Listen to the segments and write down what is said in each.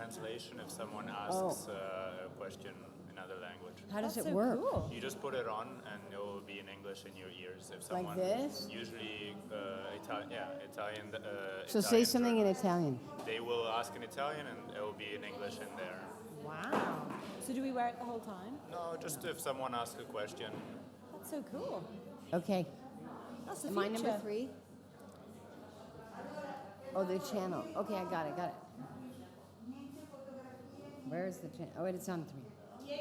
translation if someone asks a question in another language. How does That's it so work? cool. You just put it on, and it will be in English in your ears. If someone this? usually Italian. So Italian say something in journalists, Italian. They will ask in Italian, and it will be in English in there. Wow. So do we wear it the whole time? No, just if someone asks a question. That's so cool. Okay. That's the Am I future. number 3? Oh, the channel. Okay, I got it. Where is the channel? Oh, wait, it's on 3.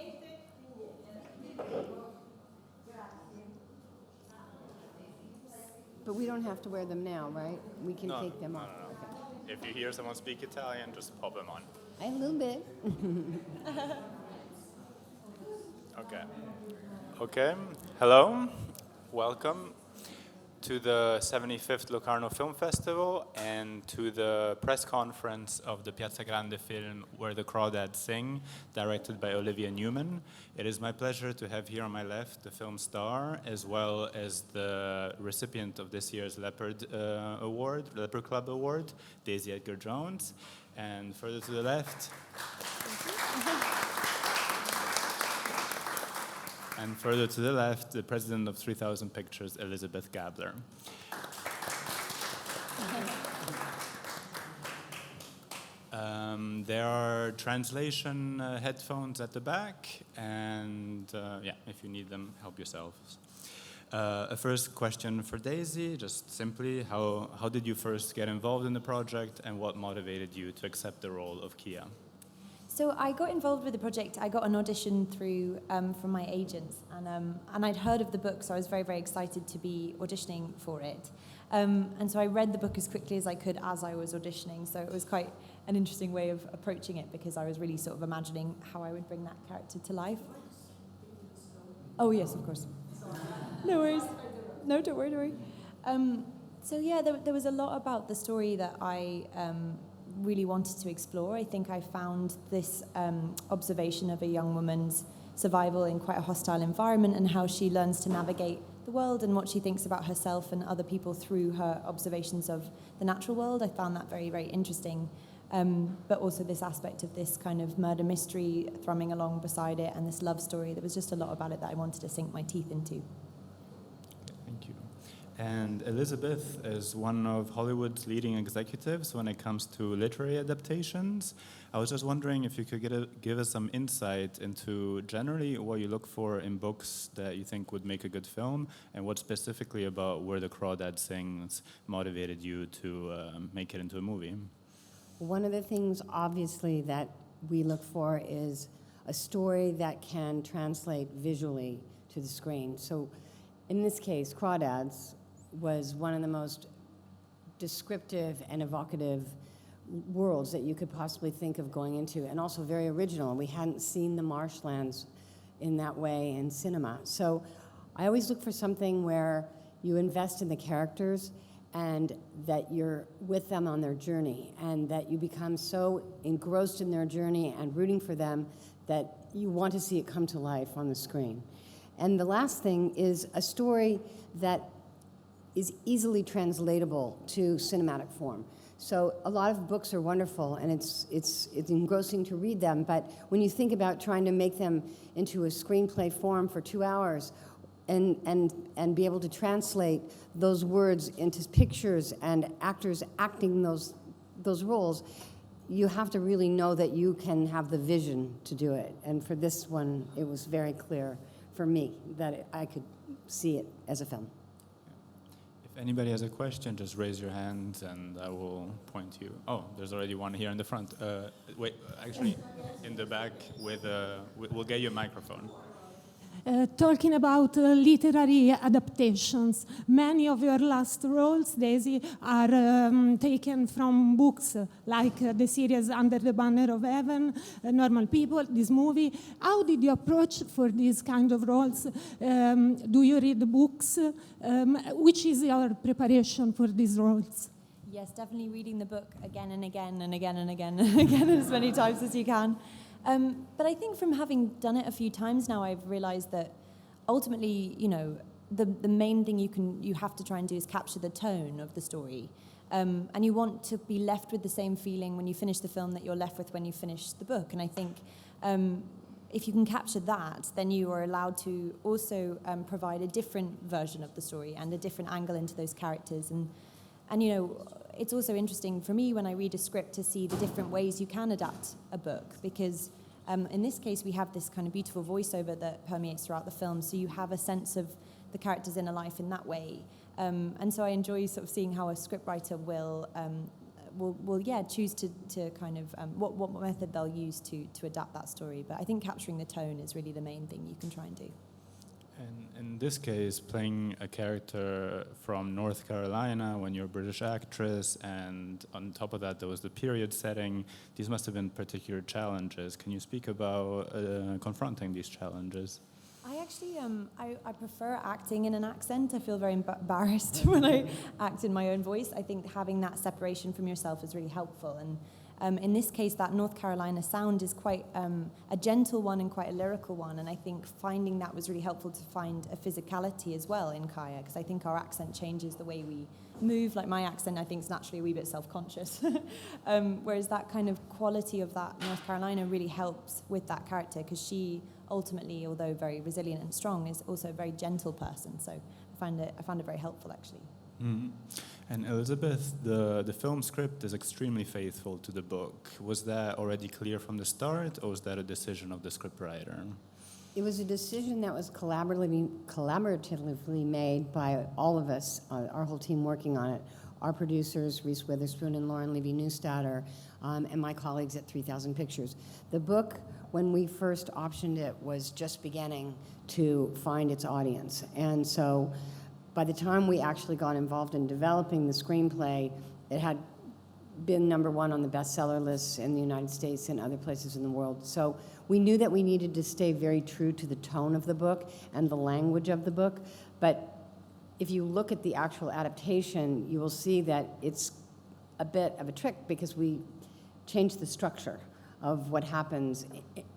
But we don't have to wear them now, right? We can take them off. No. Okay. If you hear someone speak Italian, just pop them on. A little bit. Okay. Hello. Welcome to the 75th Locarno Film Festival and to the press conference of the Piazza Grande film Where the Crawdads Sing, directed by Olivia Newman. It is my pleasure to have here on my left the film star, as well as the recipient of this year's Leopard Club Award, Daisy Edgar-Jones. And further to the left... And further to the left, the president of 3000 Pictures, Elizabeth Gabler. There are translation headphones at the back, and if you need them, help yourselves. A first question for Daisy, just simply, how did you first get involved in the project, and what motivated you to accept the role of Kia? So I got involved with the project. I got an audition through from my agents, and I'd heard of the book, so I was very, very excited to be auditioning for it. And so I read the book as quickly as I could as I was auditioning. So it was quite an interesting way of approaching it, because I was really sort of imagining how I would bring that character to life. Oh yes, of course. No worries. No, don't worry. So yeah, there was a lot about the story that I really wanted to explore. I think I found this observation of a young woman's survival in quite a hostile environment, and how she learns to navigate the world and what she thinks about herself and other people through her observations of the natural world. I found that very, very interesting. But also this aspect of this kind of murder mystery thrumming along beside it, and this love story. There was just a lot about it that I wanted to sink my teeth into. Thank you. And Elizabeth is one of Hollywood's leading executives when it comes to literary adaptations. I was just wondering if you could give us some insight into generally what you look for in books that you think would make a good film, and what specifically about Where the Crawdads Sings motivated you to make it into a movie. One of the things, obviously, that we look for is a story that can translate visually to the screen. So in this case, Crawdads was one of the most descriptive and evocative worlds that you could possibly think of going into, and also very original. We hadn't seen the marshlands in that way in cinema. So I always look for something where you invest in the characters and that you're with them on their journey, and that you become so engrossed in their journey and rooting for them that you want to see it come to life on the screen. And the last thing is a story that is easily translatable to cinematic form. So a lot of books are wonderful, and it's engrossing to read them, but when you think about trying to make them into a screenplay form for 2 hours, and be able to translate those words into pictures and actors acting those roles, you have to really know that you can have the vision to do it. And for this one, it was very clear for me that I could see it as a film. If anybody has a question, just raise your hand and I will point you. Oh, there's already one here in the front. Wait, actually, in the back we'll get you a microphone. Talking about literary adaptations, many of your last roles, Daisy, are taken from books, like the series Under the Banner of Heaven, Normal People, this movie. How did you approach for these kind of roles? Do you read books? Which is your preparation for these roles? Yes, definitely reading the book again and again and again and again and again, as many times as you can. But I think from having done it a few times now, I've realized that ultimately, the main thing you have to try and do is capture the tone of the story. And you want to be left with the same feeling when you finish the film that you're left with when you finish the book. And I think if you can capture that, then you are allowed to also provide a different version of the story and a different angle into those characters. And you know, it's also interesting for me when I read a script to see the different ways you can adapt a book, because in this case we have this kind of beautiful voiceover that permeates throughout the film, so you have a sense of the character's inner life in that way. And so I enjoy sort of seeing how a scriptwriter will choose to kind of what method they'll use to adapt that story. But I think capturing the tone is really the main thing you can try and do. And in this case, playing a character from North Carolina when you're a British actress, and on top of that there was the period setting, these must have been particular challenges. Can you speak about confronting these challenges? I actually, I prefer acting in an accent. I feel very embarrassed when I act in my own voice. I think having that separation from yourself is really helpful. And in this case, that North Carolina sound is quite a gentle one and quite a lyrical one. And I think finding that was really helpful to find a physicality as well in Kaya, because I think our accent changes the way we move. Like my accent, I think, is naturally a wee bit self-conscious. Whereas that kind of quality of that North Carolina really helps with that character, because she ultimately, although very resilient and strong, is also a very gentle person. So I found it very helpful, actually. Mm-hmm. And Elizabeth, the film script is extremely faithful to the book. Was that already clear from the start, or was that a decision of the scriptwriter? It was a decision that was collaboratively made by all of us, our whole team working on it. Our producers, Rhys Witherspoon and Lauren Levy-Newstadter, and my colleagues at 3000 Pictures. The book, when we first optioned it, was just beginning to find its audience. And so by the time we actually got involved in developing the screenplay, it had been #1 on the bestseller lists in the United States and other places in the world. So we knew that we needed to stay very true to the tone of the book and the language of the book. But if you look at the actual adaptation, you will see that it's a bit of a trick, because we changed the structure of what happens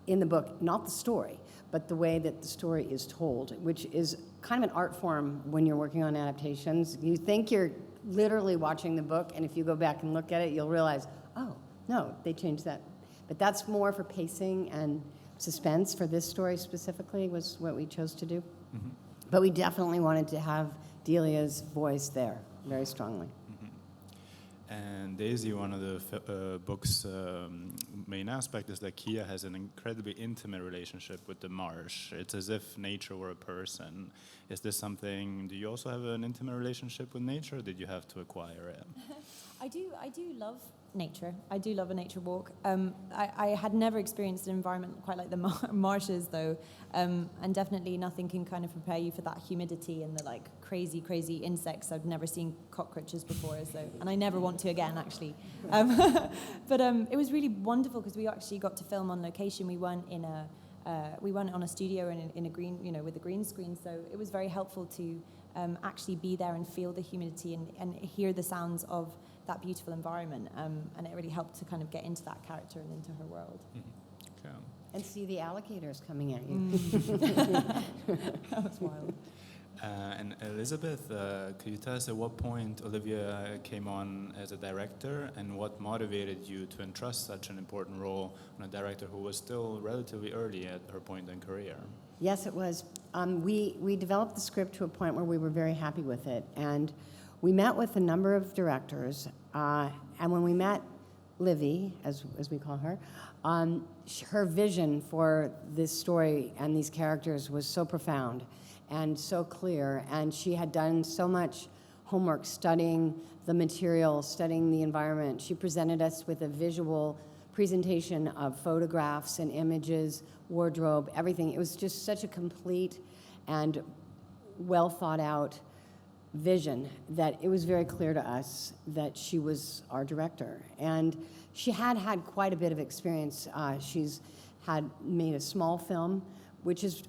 in the book, not the story, but the way that the story is told, which is kind of an art form when you're working on adaptations. You think you're literally watching the book, and if you go back and look at it, you'll realize, oh, no, they changed that. But that's more for pacing and suspense. For this story specifically was what we chose to do. Mm-hmm. But we definitely wanted to have Delia's voice there very strongly. And Daisy, one of the book's main aspect is that Kia has an incredibly intimate relationship with the marsh. It's as if nature were a person. Is this something, do you also have an intimate relationship with nature, or did you have to acquire it? I do love nature. I do love a nature walk. I had never experienced an environment quite like the marshes, though, and definitely nothing can kind of prepare you for that humidity and the like crazy insects. I've never seen cockroaches before, and I never want to again, actually. But it was really wonderful because we actually got to film on location. We weren't on a studio in a green, with a green screen. So it was very helpful to actually be there and feel the humidity and hear the sounds of that beautiful environment, and it really helped to kind of get into that character and into her world. Mm-hmm. Okay. And see the alligators coming at you. That was wild. And Elizabeth, could you tell us at what point Olivia came on as a director, and what motivated you to entrust such an important role on a director who was still relatively early at her point in career? Yes, it was. We developed the script to a point where we were very happy with it, and we met with a number of directors, and when we met Livy, as we call her, her vision for this story and these characters was so profound and so clear, and she had done so much homework studying the material, studying the environment. She presented us with a visual presentation of photographs and images, wardrobe, everything. It was just such a complete and well thought out vision that it was very clear to us that she was our director. And she had quite a bit of experience. She's had made a small film, which is,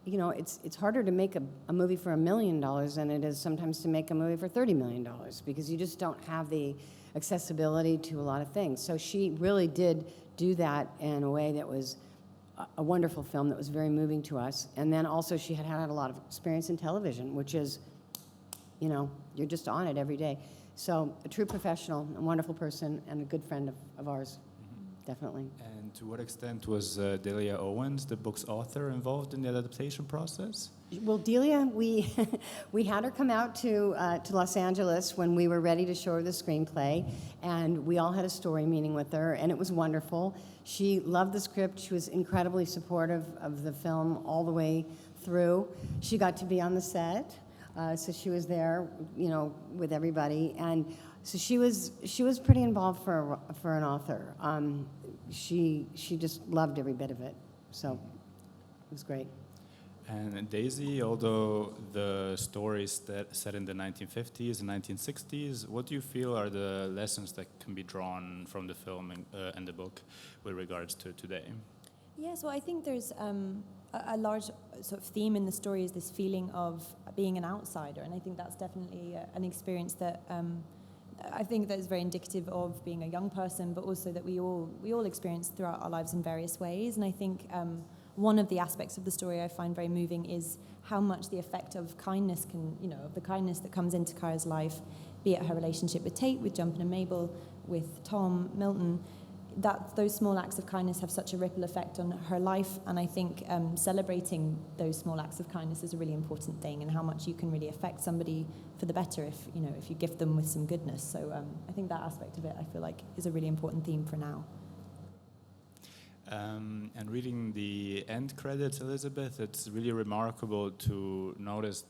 it's harder to make a movie for $1 million than it is sometimes to make a movie for $30 million, because you just don't have the accessibility to a lot of things. So she really did do that in a way that was a wonderful film that was very moving to us. And then also she had a lot of experience in television, which is, you're just on it every day. So a true professional, a wonderful person, and a good friend of ours, definitely. And to what extent was Delia Owens, the book's author, involved in the adaptation process? Well, Delia, we we had her come out to Los Angeles when we were ready to show her the screenplay, and we all had a story meeting with her, and it was wonderful. She loved the script. She was incredibly supportive of the film all the way through. She got to be on the set, so she was there, you know, with everybody, and so she was pretty involved for an author. She just loved every bit of it, so it was great. And Daisy, although the story is set in the 1950s and 1960s, what do you feel are the lessons that can be drawn from the film and the book with regards to today? Yeah, so I think there's a large sort of theme in the story is this feeling of being an outsider, and I think that's definitely an experience that I think that is very indicative of being a young person, but also that we all experience throughout our lives in various ways. And I think one of the aspects of the story I find very moving is how much the effect of kindness can, you know, of the kindness that comes into Kaya's life, be it her relationship with Tate, with Jumpin' and Mabel, with Tom, Milton, that those small acts of kindness have such a ripple effect on her life. And I think celebrating those small acts of kindness is a really important thing, and how much you can really affect somebody for the better if you gift them with some goodness. So I think that aspect of it, I feel like, is a really important theme for now. And reading the end credits, Elizabeth, it's really remarkable to notice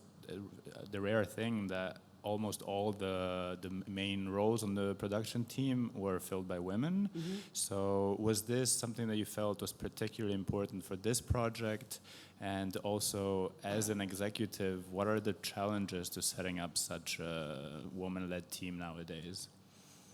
the rare thing that almost all the main roles on the production team were filled by women. Mm-hmm. So was this something that you felt was particularly important for this project? And also, as an executive, what are the challenges to setting up such a woman-led team nowadays?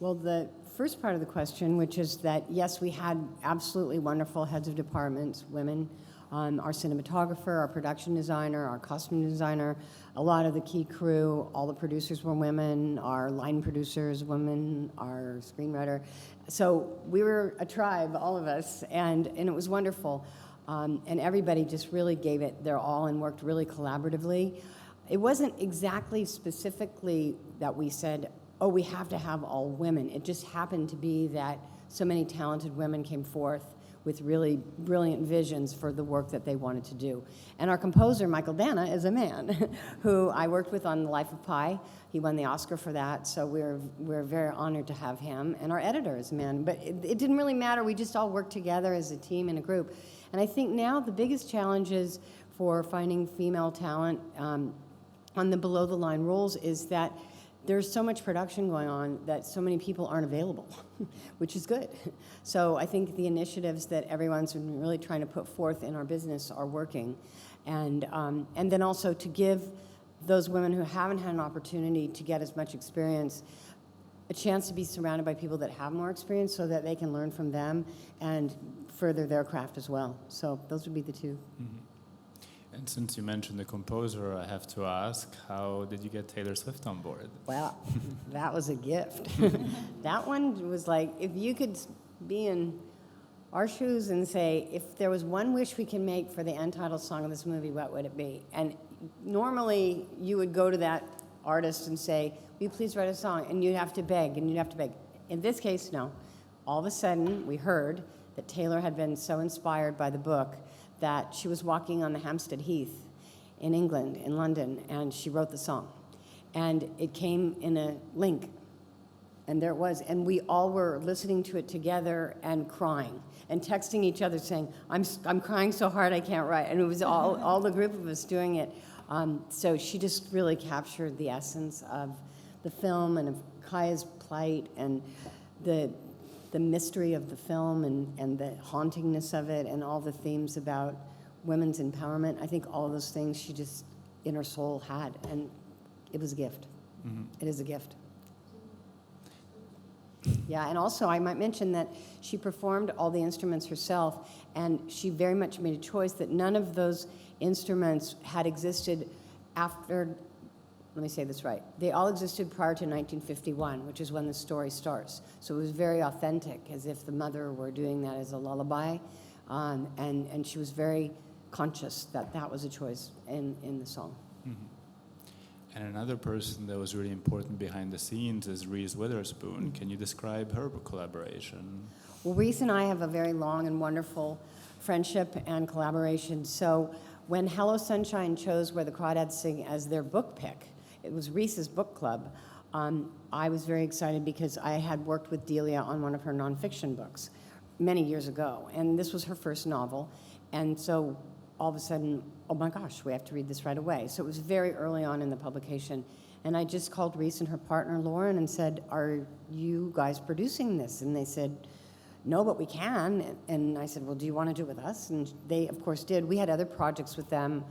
Well, the first part of the question, which is that, yes, we had absolutely wonderful heads of departments, women, our cinematographer, our production designer, our costume designer, a lot of the key crew, all the producers were women, our line producers, women, our screenwriter. So we were a tribe, all of us, and it was wonderful. And everybody just really gave it their all and worked really collaboratively. It wasn't exactly specifically that we said, oh, we have to have all women. It just happened to be that so many talented women came forth with really brilliant visions for the work that they wanted to do. And our composer, Michael Dana, is a man who I worked with on The Life of Pi. He won the Oscar for that, so we're very honored to have him. And our editor is a man, but it didn't really matter. We just all worked together as a team and a group. And I think now the biggest challenges for finding female talent on the below-the-line roles is that there's so much production going on that so many people aren't available, which is good. So I think the initiatives that everyone's been really trying to put forth in our business are working. And then also to give those women who haven't had an opportunity to get as much experience a chance to be surrounded by people that have more experience so that they can learn from them and further their craft as well. So those would be the two. Mm-hmm. And since you mentioned the composer, I have to ask, how did you get Taylor Swift on board? Well, that was a gift. That one was like, if you could be in our shoes and say, if there was one wish we can make for the untitled song of this movie, what would it be? And normally you would go to that artist and say, will you please write a song? And you'd have to beg, and you'd have to beg. In this case, no. All of a sudden, we heard that Taylor had been so inspired by the book that she was walking on the Hampstead Heath in England, in London, and she wrote the song. And it came in a link, and there it was. And we all were listening to it together and crying and texting each other saying, I'm crying so hard I can't write. And it was all the group of us doing it. So she just really captured the essence of the film and of Kaya's plight and the mystery of the film and the hauntingness of it and all the themes about women's empowerment. I think all of those things she just, in her soul, had. And it was a gift. Mm-hmm. It is a gift. Yeah, and also I might mention that she performed all the instruments herself, and she very much made a choice that none of those instruments had existed after, let me say this right, they all existed prior to 1951, which is when the story starts. So it was very authentic, as if the mother were doing that as a lullaby, and she was very conscious that that was a choice in the song. Mm-hmm. And another person that was really important behind the scenes is Rhys Witherspoon. Can you describe her collaboration? Well, Rhys and I have a very long and wonderful friendship and collaboration. So when Hello Sunshine chose Where the Crawdads Sing as their book pick, it was Rhys's book club, I was very excited because I had worked with Delia on one of her nonfiction books many years ago, and this was her first novel. And so all of a sudden, oh my gosh, we have to read this right away. So it was very early on in the publication. And I just called Rhys and her partner, Lauren, and said, are you guys producing this? And they said, no, but we can. And I said, well, do you want to do it with us? And they, of course, did. We had other projects with them.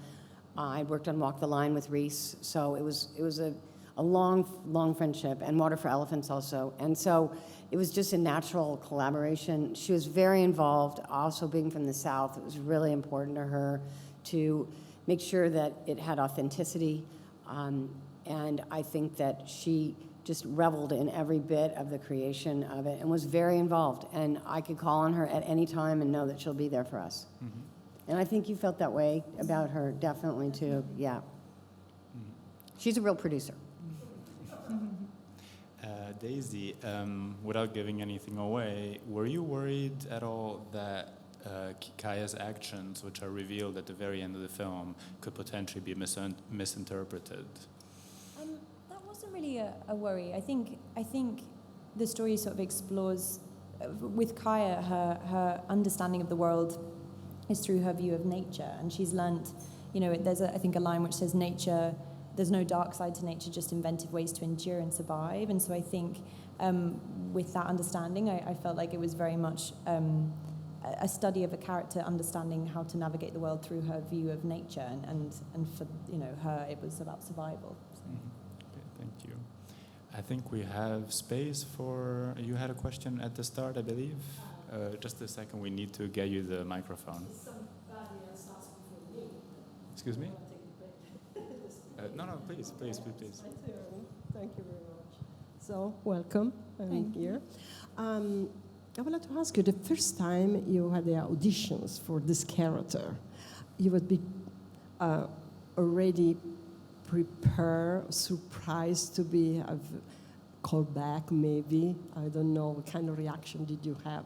I worked on Walk the Line with Rhys. So it was a long friendship, and Water for Elephants also. And so it was just a natural collaboration. She was very involved, also being from the South. It was really important to her to make sure that it had authenticity. And I think that she just reveled in every bit of the creation of it and was very involved. And I could call on her at any time and know that she'll be there for us. Mm-hmm. And I think you felt that way about her, definitely, too. Yeah. Mm-hmm. She's a real producer. Daisy, without giving anything away, were you worried at all that Kaya's actions, which are revealed at the very end of the film, could potentially be misinterpreted? That wasn't really a worry. I think the story sort of explores, with Kaya, her understanding of the world is through her view of nature, and she's learnt, there's I think a line which says nature. There's no dark side to nature, just inventive ways to endure and survive. And so I think with that understanding, I felt like it was very much a study of a character understanding how to navigate the world through her view of nature. And for her, it was about survival. So. Mm-hmm. Okay, thank you. I think we have space for, you had a question at the start, I believe? Just a second, we need to get you the microphone. Excuse me? No, please. Thank you very much. So, welcome. I'm here. I would like to ask you, the first time you had the auditions for this character, you would be already prepared, surprised to be called back, maybe? I don't know. What kind of reaction did you have?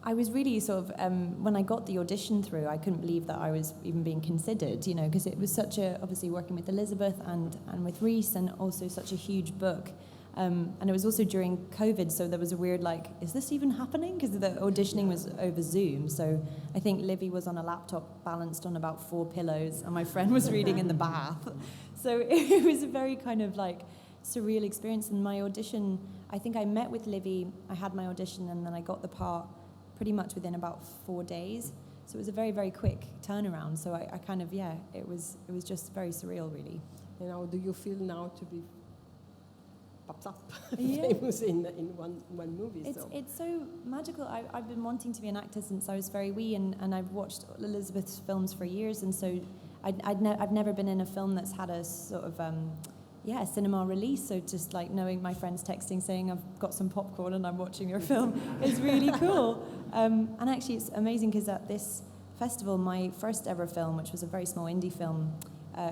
I was really sort of, when I got the audition through, I couldn't believe that I was even being considered, because it was such obviously working with Elizabeth and with Rhys, and also such a huge book. And it was also during COVID, so there was a weird, is this even happening? Because the auditioning was over Zoom. So I think Livy was on a laptop balanced on about 4 pillows, and my friend was reading in the bath. So it was a very kind of surreal experience. And my audition, I think I met with Livy, I had my audition, and then I got the part pretty much within about 4 days. So it was a very, very quick turnaround. So I kind of, it was just very surreal, really. Do you feel now to be popped up, famous in one movie? It's so magical. I've been wanting to be an actor since I was very wee, and I've watched Elizabeth's films for years, and so I've never been in a film that's had a sort of a cinema release. So just knowing my friends texting saying I've got some popcorn and I'm watching your film is really cool. And actually it's amazing because at this festival, my first ever film, which was a very small indie film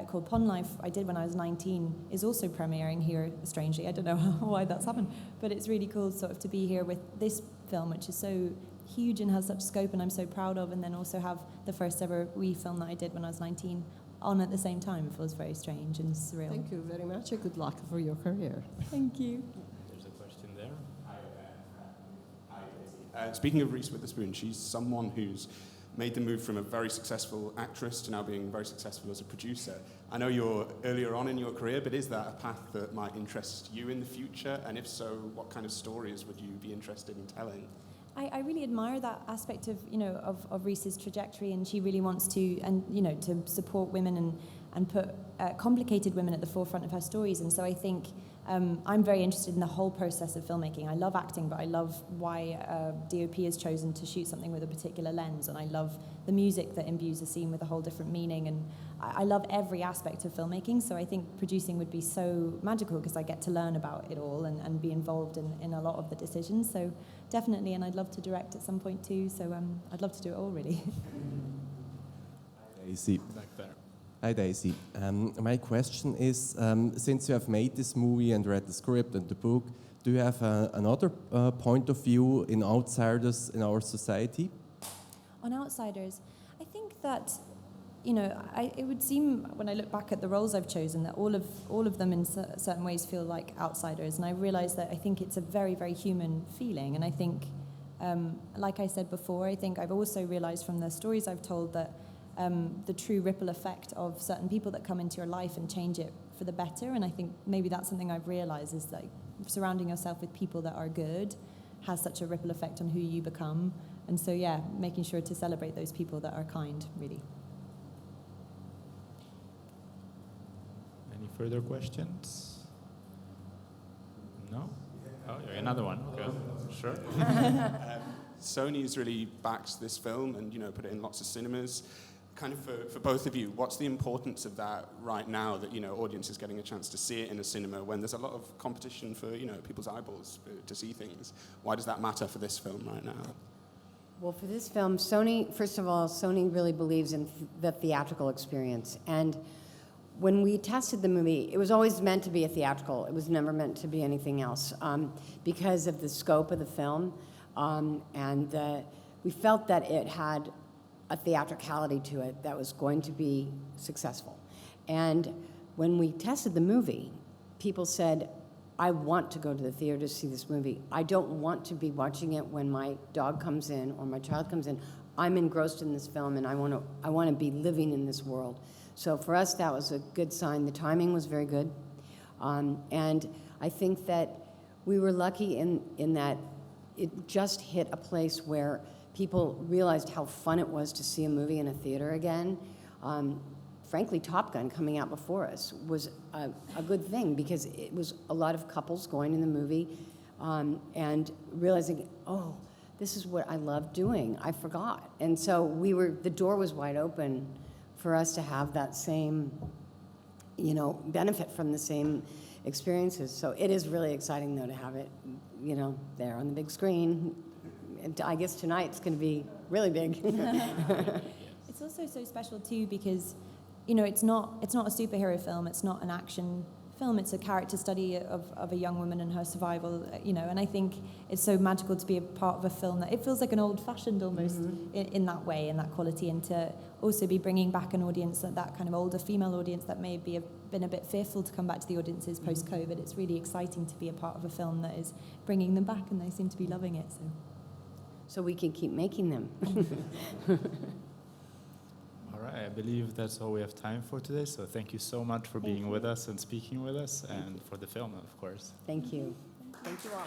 called Pond Life, I did when I was 19, is also premiering here, strangely. I don't know why that's happened, but it's really cool sort of to be here with this film, which is so huge and has such scope and I'm so proud of, and then also have the first ever wee film that I did when I was 19 on at the same time. It feels very strange and surreal. Thank you very much, and good luck for your career. Thank you. There's a question there. Hi, speaking of Rhys Witherspoon, she's someone who's made the move from a very successful actress to now being very successful as a producer. I know you're earlier on in your career, but is that a path that might interest you in the future? And if so, what kind of stories would you be interested in telling? I really admire that aspect of Rhys's trajectory, and she really wants to, to support women and put complicated women at the forefront of her stories. And so I think I'm very interested in the whole process of filmmaking. I love acting, but I love why DOP has chosen to shoot something with a particular lens, and I love the music that imbues a scene with a whole different meaning, and I love every aspect of filmmaking. So I think producing would be so magical because I get to learn about it all and be involved in a lot of the decisions. So definitely, and I'd love to direct at some point too, so I'd love to do it all, really. Daisy. Back there. Hi Daisy. My question is, since you have made this movie and read the script and the book, do you have another point of view in outsiders in our society? On outsiders, I think that, you know, it would seem when I look back at the roles I've chosen that all of them in certain ways feel like outsiders, and I realise that I think it's a very, very human feeling, and I think, like I said before, I think I've also realised from the stories I've told that the true ripple effect of certain people that come into your life and change it for the better, and I think maybe that's something I've realised is that surrounding yourself with people that are good has such a ripple effect on who you become, and so yeah, making sure to celebrate those people that are kind, really. Any further questions? No? Oh, yeah, another one. Okay. Sure. Sony's really backed this film and, you know, put it in lots of cinemas. Kind of for both of you, what's the importance of that right now that, you know, audiences getting a chance to see it in a cinema when there's a lot of competition for, you know, people's eyeballs to see things? Why does that matter for this film right now? Well, for this film, Sony, first of all, Sony really believes in the theatrical experience. And when we tested the movie, it was always meant to be a theatrical. It was never meant to be anything else because of the scope of the film. We felt that it had a theatricality to it that was going to be successful. And when we tested the movie, people said, I want to go to the theater to see this movie. I don't want to be watching it when my dog comes in or my child comes in. I'm engrossed in this film and I want to be living in this world. So for us, that was a good sign. The timing was very good. And I think that we were lucky in that it just hit a place where people realized how fun it was to see a movie in a theater again. Frankly, Top Gun coming out before us was a good thing because it was a lot of couples going in the movie and realizing, oh, this is what I love doing. I forgot. And so the door was wide open for us to have that same, you know, benefit from the same experiences. So it is really exciting, though, to have it, you know, there on the big screen. And I guess tonight's going to be really big. It's also so special too because, you know, it's not a superhero film. It's not an action film. It's a character study of a young woman and her survival. You know, and I think it's so magical to be a part of a film that it feels like an old-fashioned almost in that way, in that quality, and to also be bringing back an audience, that kind of older female audience that may be been a bit fearful to come back to the audiences post-COVID. It's really exciting to be a part of a film that is bringing them back, and they seem to be loving it. So we can keep making them. All right, I believe that's all we have time for today. So thank you so much for being with us and speaking with us, and for the film, of course. Thank you. Thank you all.